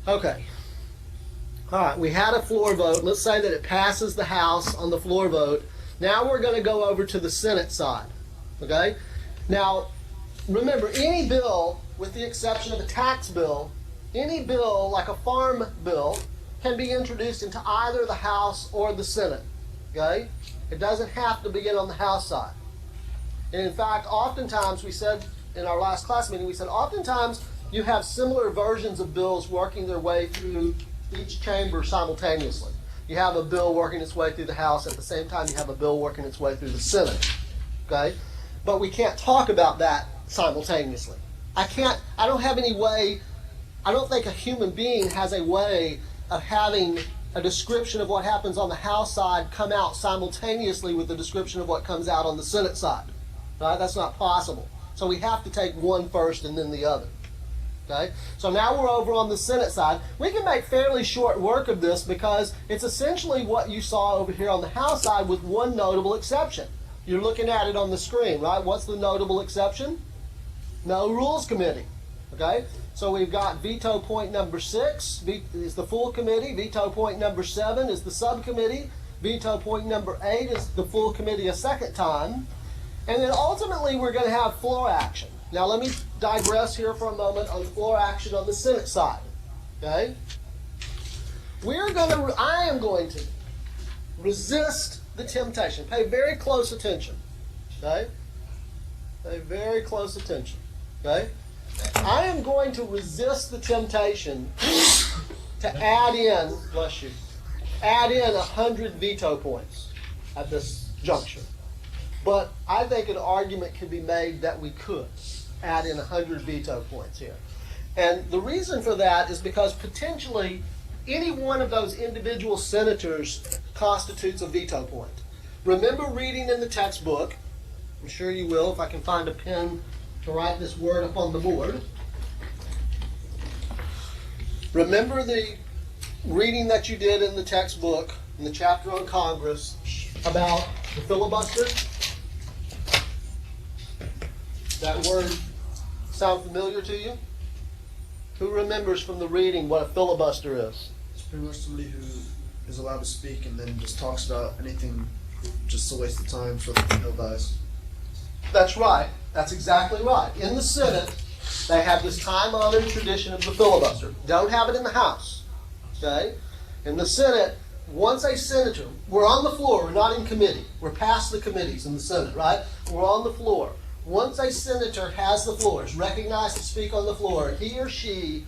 Okay. All right, we had a floor vote. Let's say that it passes the House on the floor vote. Now we're going to go over to the Senate side. Okay? Now, remember, any bill, with the exception of a tax bill, any bill, like a farm bill, can be introduced into either the House or the Senate. Okay? It doesn't have to begin on the House side. And in fact, oftentimes, we said in our last class meeting, we said oftentimes you have similar versions of bills working their way through each chamber simultaneously. You have a bill working its way through the House. At the same time, you have a bill working its way through the Senate. Okay? But we can't talk about that simultaneously. I don't have any way, I don't think a human being has a way of having a description of what happens on the House side come out simultaneously with the description of what comes out on the Senate side. Right? That's not possible. So we have to take one first and then the other. Okay? So now we're over on the Senate side. We can make fairly short work of this because it's essentially what you saw over here on the House side with one notable exception. You're looking at it on the screen, right? What's the notable exception? No Rules Committee. Okay? So we've got veto point number 6 is the full committee. Veto point number 7 is the subcommittee. Veto point number 8 is the full committee a second time. And then ultimately we're going to have floor action. Now let me digress here for a moment on floor action on the Senate side. Okay? I am going to resist the temptation. Pay very close attention. Okay? Pay very close attention. Okay? I am going to resist the temptation to add in, bless you, add in 100 veto points at this juncture. But I think an argument can be made that we could add in 100 veto points here. And the reason for that is because potentially any one of those individual senators constitutes a veto point. Remember reading in the textbook, I'm sure you will if I can find a pen to write this word up on the board. Remember the reading that you did in the textbook, in the chapter on Congress, about the filibuster? That word sound familiar to you? Who remembers from the reading what a filibuster is? It's pretty much somebody who is allowed to speak and then just talks about anything, just a waste of time so that the bill dies. That's right. That's exactly right. In the Senate, they have this time-honored tradition of the filibuster. Don't have it in the House. Okay? In the Senate, once a senator, we're on the floor, we're not in committee. We're past the committees in the Senate, right? We're on the floor. Once a senator has the floor, is recognized to speak on the floor, he or she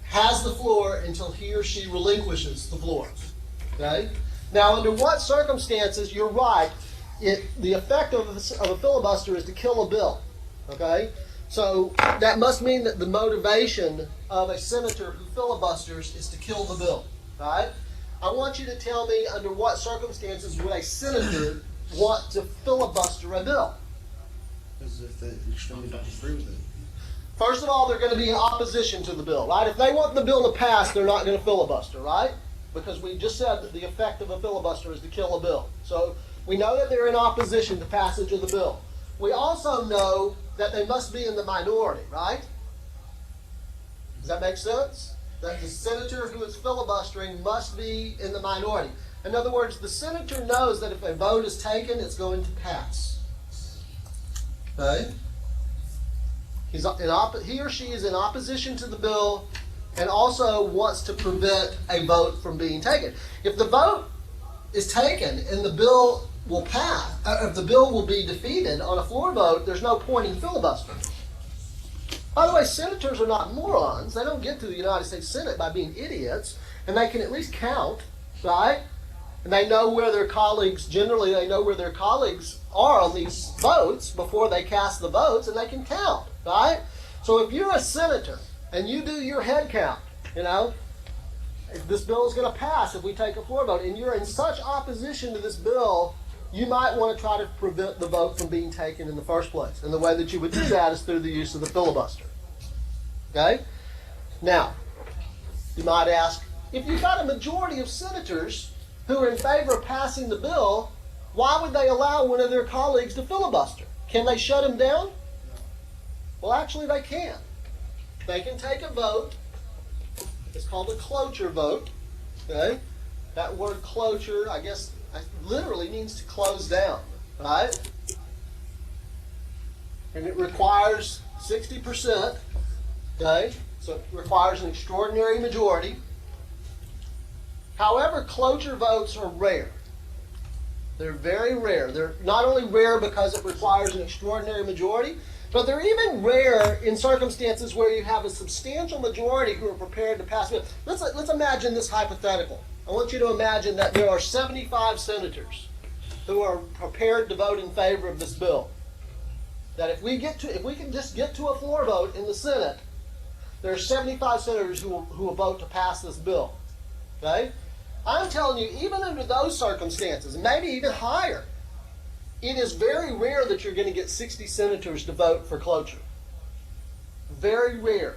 has the floor until he or she relinquishes the floor. Okay? Now, under what circumstances, you're right, the effect of a filibuster is to kill a bill. Okay? So that must mean that the motivation of a senator who filibusters is to kill the bill. Right? I want you to tell me under what circumstances would a senator want to filibuster a bill? As if they extremely don't agree with it. First of all, they're going to be in opposition to the bill, right? If they want the bill to pass, they're not going to filibuster, right? Because we just said that the effect of a filibuster is to kill a bill. So we know that they're in opposition to passage of the bill. We also know that they must be in the minority, right? Does that make sense? That the senator who is filibustering must be in the minority. In other words, the senator knows that if a vote is taken, it's going to pass. Okay? He or she is in opposition to the bill and also wants to prevent a vote from being taken. If the vote is taken and the bill will pass, if the bill will be defeated on a floor vote, there's no point in filibustering. By the way, senators are not morons. They don't get to the United States Senate by being idiots, and they can at least count, right? And they know where their colleagues, generally they know where their colleagues are on these votes before they cast the votes, and they can count, right? So if you're a senator and you do your head count, if this bill is going to pass if we take a floor vote, and you're in such opposition to this bill, you might want to try to prevent the vote from being taken in the first place. And the way that you would do that is through the use of the filibuster. Okay? Now, you might ask, if you've got a majority of senators who are in favor of passing the bill, why would they allow one of their colleagues to filibuster? Can they shut him down? Well, actually, they can. They can take a vote called a cloture vote. Okay? That word cloture, I guess, literally means to close down, right? And it requires 60%, okay? So it requires an extraordinary majority. However, cloture votes are rare. They're very rare. They're not only rare because it requires an extraordinary majority, but they're even rare in circumstances where you have a substantial majority who are prepared to pass it. Let's imagine this hypothetical. I want you to imagine that there are 75 senators who are prepared to vote in favor of this bill. That if we can just get to a floor vote in the Senate, there are 75 senators who will vote to pass this bill. Okay? I'm telling you, even under those circumstances, and maybe even higher, it is very rare that you're going to get 60 senators to vote for cloture. Very rare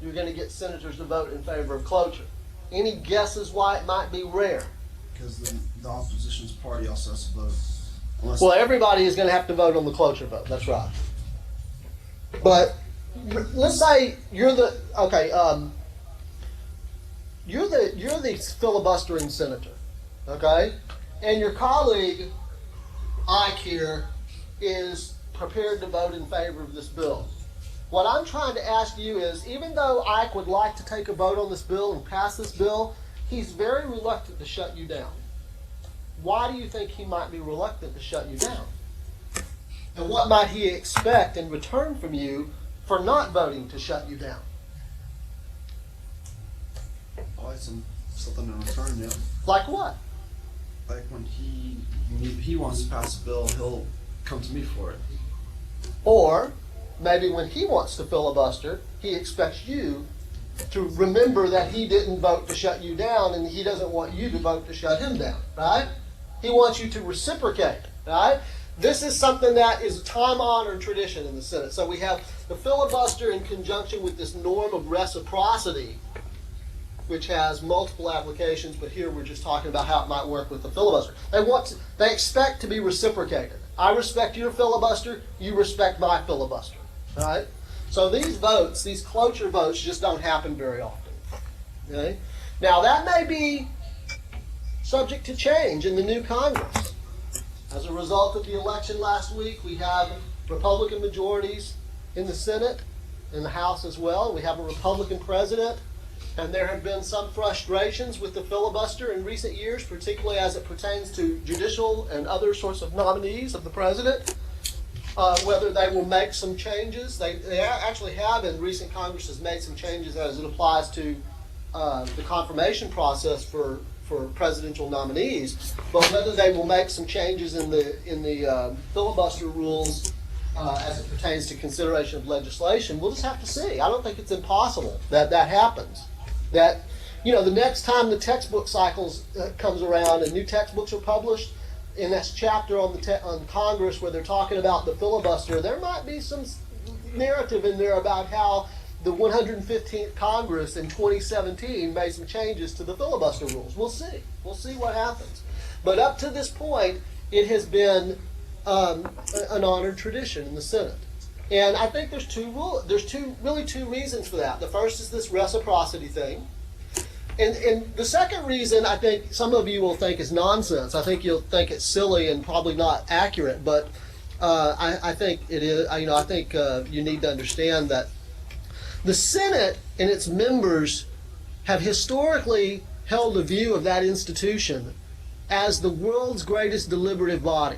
you're going to get senators to vote in favor of cloture. Any guesses why it might be rare? Because the opposition's party also has to vote. Unless Well, everybody is going to have to vote on the cloture vote. That's right. But let's say you're the you're the filibustering senator, okay, and your colleague Ike here is prepared to vote in favor of this bill. What I'm trying to ask you is, even though Ike would like to take a vote on this bill and pass this bill, he's very reluctant to shut you down. Why do you think he might be reluctant to shut you down? And what might he expect in return from you for not voting to shut you down? probably something in return, yeah. Like what? Like when he wants to pass a bill, he'll come to me for it. Or maybe when he wants to filibuster, he expects you to remember that he didn't vote to shut you down and he doesn't want you to vote to shut him down, right? He wants you to reciprocate, right? This is something that is time-honored tradition in the Senate. So we have the filibuster in conjunction with this norm of reciprocity, which has multiple applications, but here we're just talking about how it might work with the filibuster. They expect to be reciprocated. I respect your filibuster, you respect my filibuster, right? So these votes, these cloture votes, just don't happen very often. Okay? Now that may be subject to change in the new Congress. As a result of the election last week, we have Republican majorities in the Senate, in the House as well. We have a Republican president, and there have been some frustrations with the filibuster in recent years, particularly as it pertains to judicial and other sorts of nominees of the president. Whether they will make some changes. They actually have in recent Congresses made some changes as it applies to the confirmation process for presidential nominees. But whether they will make some changes in the filibuster rules as it pertains to consideration of legislation, we'll just have to see. I don't think it's impossible that that happens. That, you know, the next time the textbook cycles comes around and new textbooks are published, in this chapter on Congress where they're talking about the filibuster, there might be some narrative in there about how the 115th Congress in 2017 made some changes to the filibuster rules. We'll see. We'll see what happens. But up to this point, it has been an honored tradition in the Senate. And I think there's really two reasons for that. The first is this reciprocity thing. And the second reason I think some of you will think is nonsense. I think you'll think it's silly and probably not accurate, but I think it is. I think you need to understand that the Senate and its members have historically held a view of that institution as the world's greatest deliberative body.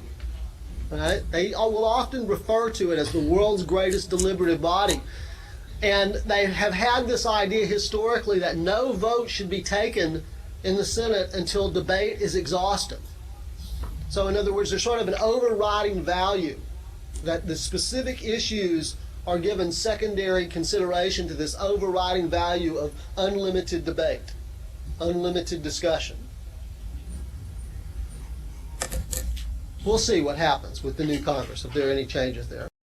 Right? They will often refer to it as the world's greatest deliberative body. And they have had this idea historically that no vote should be taken in the Senate until debate is exhaustive. So in other words, there's sort of an overriding value that the specific issues are given secondary consideration to this overriding value of unlimited debate, unlimited discussion. We'll see what happens with the new Congress, if there are any changes there.